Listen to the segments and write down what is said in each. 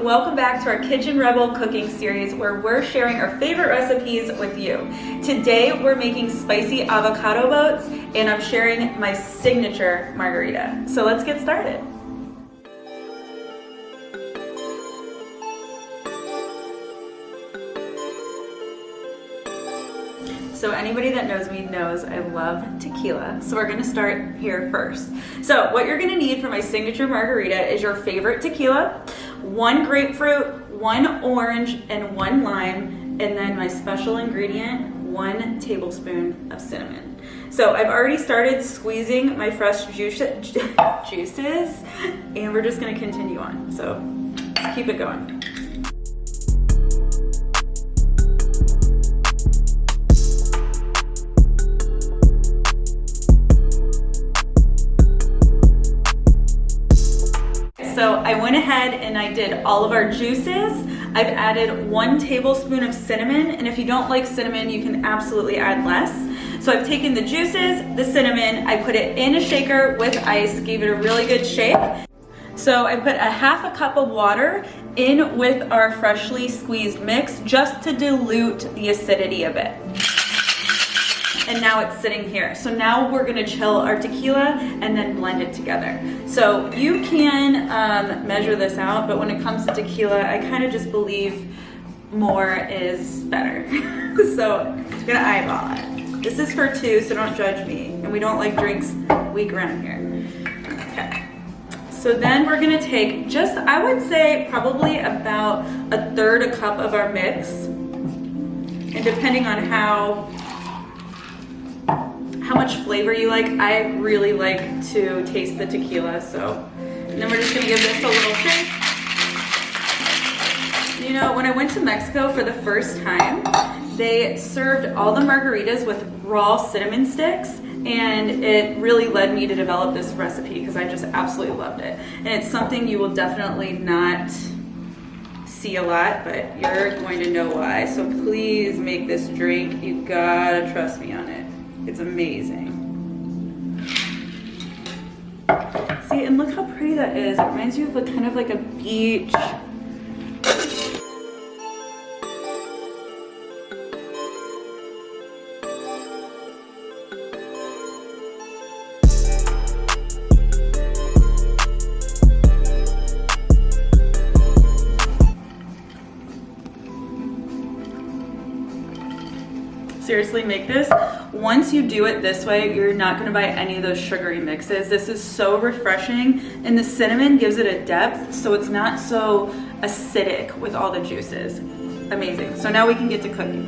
welcome back to our Kitchen Rebel cooking series where we're sharing our favorite recipes with you. Today we're making spicy avocado boats and I'm sharing my signature margarita. So let's get started. So anybody that knows me knows I love tequila. So we're gonna start here first. So what you're gonna need for my signature margarita is your favorite tequila, 1 grapefruit, 1 orange, and 1 lime, and then my special ingredient, 1 tablespoon of cinnamon. So I've already started squeezing my fresh juices, and we're just gonna continue on. So let's keep it going. So I went ahead and I did all of our juices. I've added 1 tablespoon of cinnamon, and if you don't like cinnamon, you can absolutely add less. So I've taken the juices, the cinnamon, I put it in a shaker with ice, gave it a really good shake. So I put a half a cup of water in with our freshly squeezed mix just to dilute the acidity a bit. And now it's sitting here. So now we're gonna chill our tequila and then blend it together. So you can measure this out, but when it comes to tequila, I kind of just believe more is better. So I'm gonna eyeball it. This is for 2, so don't judge me. And we don't like drinks weak around here. Okay. So then we're gonna take just, I would say probably about 1/3 cup of our mix. And depending on how much flavor you like. I really like to taste the tequila, so. And then we're just gonna give this a little shake. You know, when I went to Mexico for the first time, they served all the margaritas with raw cinnamon sticks, and it really led me to develop this recipe because I just absolutely loved it. And it's something you will definitely not see a lot, but you're going to know why. So please make this drink. You gotta trust me on it. It's amazing. See, and look how pretty that is. It reminds you of kind of like a beach. Seriously, make this. Once you do it this way, you're not gonna buy any of those sugary mixes. This is so refreshing, and the cinnamon gives it a depth, so it's not so acidic with all the juices. Amazing. So now we can get to cooking.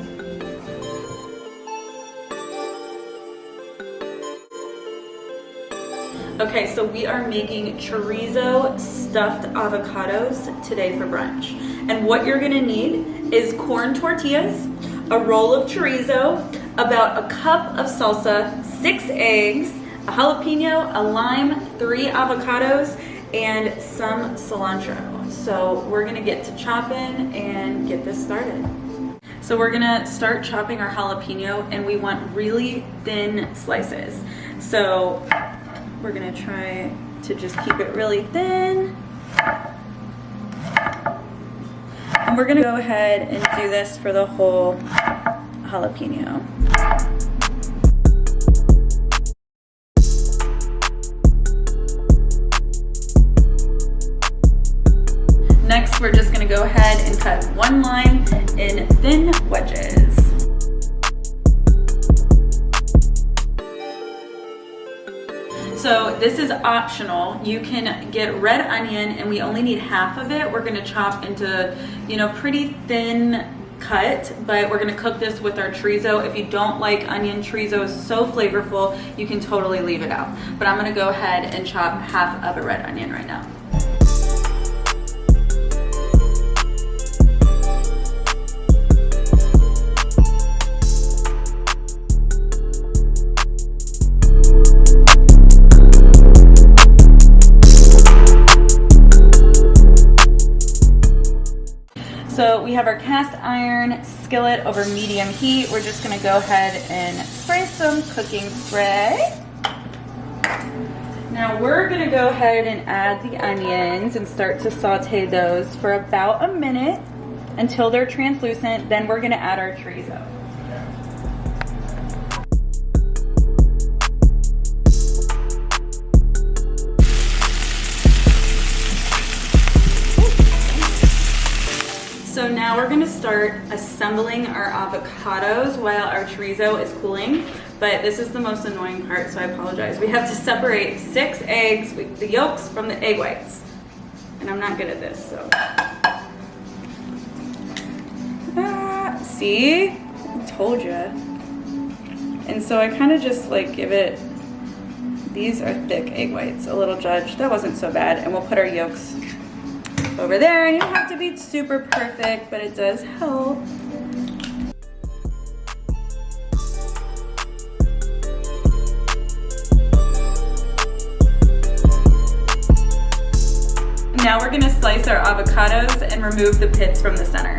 Okay, so we are making chorizo stuffed avocados today for brunch. And what you're gonna need is corn tortillas, a roll of chorizo, about a cup of salsa, 6 eggs, a jalapeno, a lime, 3 avocados, and some cilantro. So we're gonna get to chopping and get this started. So we're gonna start chopping our jalapeno, and we want really thin slices. So we're gonna try to just keep it really thin. And we're gonna go ahead and do this for the whole jalapeno. Next, we're just gonna go ahead and cut 1 lime in thin wedges. So this is optional. You can get red onion, and we only need half of it. We're gonna chop into, you know, pretty thin cut, but we're gonna cook this with our chorizo. If you don't like onion, chorizo is so flavorful, you can totally leave it out. But I'm gonna go ahead and chop half of a red onion right now. So we have our cast iron skillet over medium heat. We're just gonna go ahead and spray some cooking spray. Now we're gonna go ahead and add the onions and start to saute those for about a minute until they're translucent. Then we're gonna add our chorizo. So now we're gonna start assembling our avocados while our chorizo is cooling, but this is the most annoying part, so I apologize. We have to separate 6 eggs, the yolks from the egg whites, and I'm not good at this, so. See? I told you. And so I kind of just like give it, these are thick egg whites, a little judge. That wasn't so bad, and we'll put our yolks over there, and you don't have to be super perfect, but it does help. Now we're gonna slice our avocados and remove the pits from the center.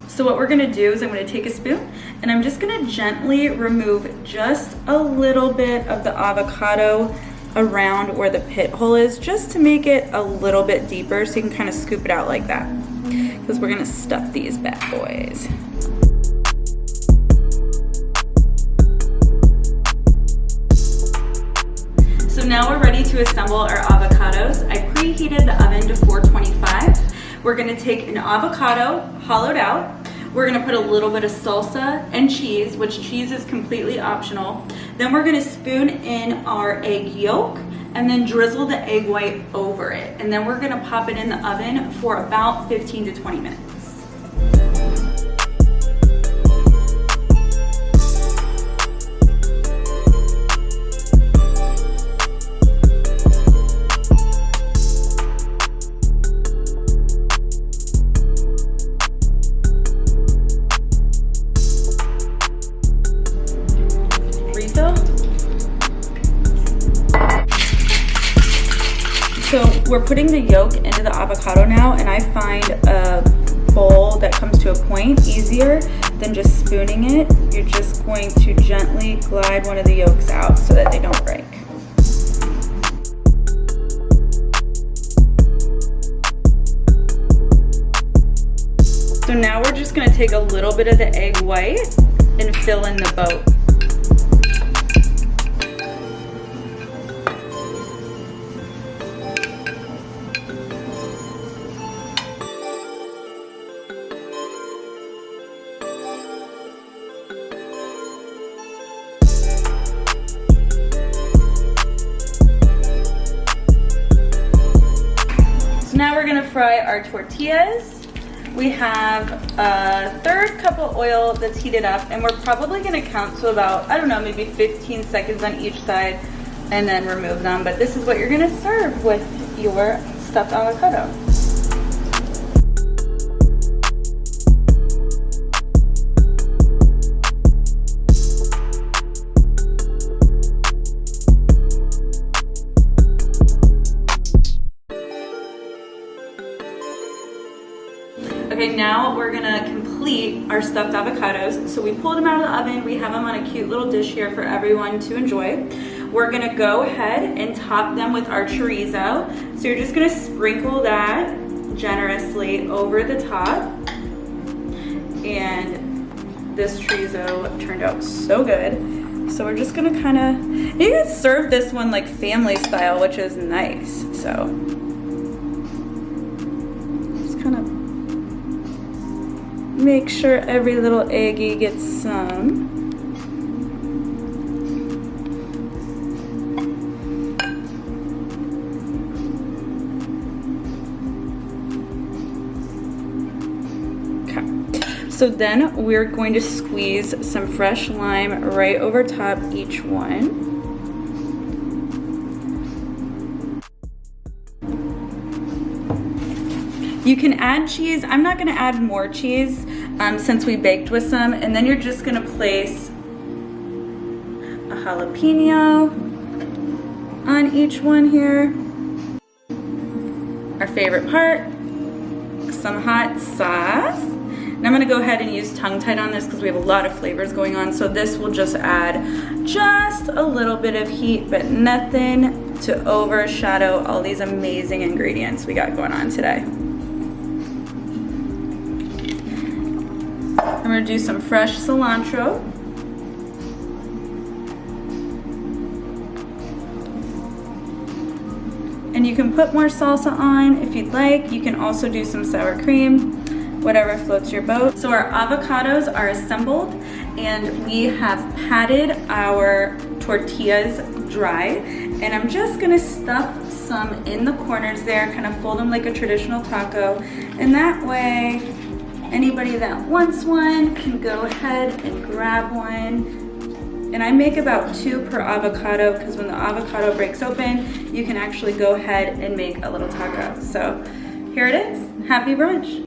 So what we're gonna do is I'm gonna take a spoon and I'm just gonna gently remove just a little bit of the avocado around where the pit hole is, just to make it a little bit deeper so you can kind of scoop it out like that. Because we're gonna stuff these bad boys. So now we're ready to assemble our avocados. I preheated the oven to 425. We're gonna take an avocado, hollowed out. We're gonna put a little bit of salsa and cheese, which cheese is completely optional. Then we're gonna spoon in our egg yolk and then drizzle the egg white over it. And then we're gonna pop it in the oven for about 15 to 20 minutes. So we're putting the yolk into the avocado now, and I find a bowl that comes to a point easier than just spooning it. You're just going to gently glide one of the yolks out so that they don't break. So now we're just gonna take a little bit of the egg white and fill in the boat. Now we're gonna fry our tortillas. We have a 1/3 cup of oil that's heated up, and we're probably gonna count to about, I don't know, maybe 15 seconds on each side and then remove them. But this is what you're gonna serve with your stuffed avocado. Okay, now we're gonna complete our stuffed avocados. So we pulled them out of the oven. We have them on a cute little dish here for everyone to enjoy. We're gonna go ahead and top them with our chorizo. So you're just gonna sprinkle that generously over the top. And this chorizo turned out so good. So we're just gonna kinda, you can serve this one like family style, which is nice, so. Just kind of make sure every little eggie gets some. Okay. So then we're going to squeeze some fresh lime right over top each one. You can add cheese. I'm not gonna add more cheese since we baked with some. And then you're just gonna place a jalapeno on each one here. Our favorite part, some hot sauce. And I'm gonna go ahead and use tongue tied on this because we have a lot of flavors going on. So this will just add just a little bit of heat, but nothing to overshadow all these amazing ingredients we got going on today. I'm gonna do some fresh cilantro. And you can put more salsa on if you'd like. You can also do some sour cream, whatever floats your boat. So our avocados are assembled and we have patted our tortillas dry. And I'm just gonna stuff some in the corners there, kind of fold them like a traditional taco. And that way, anybody that wants one can go ahead and grab one. And I make about 2 per avocado because when the avocado breaks open, you can actually go ahead and make a little taco. So here it is. Happy brunch.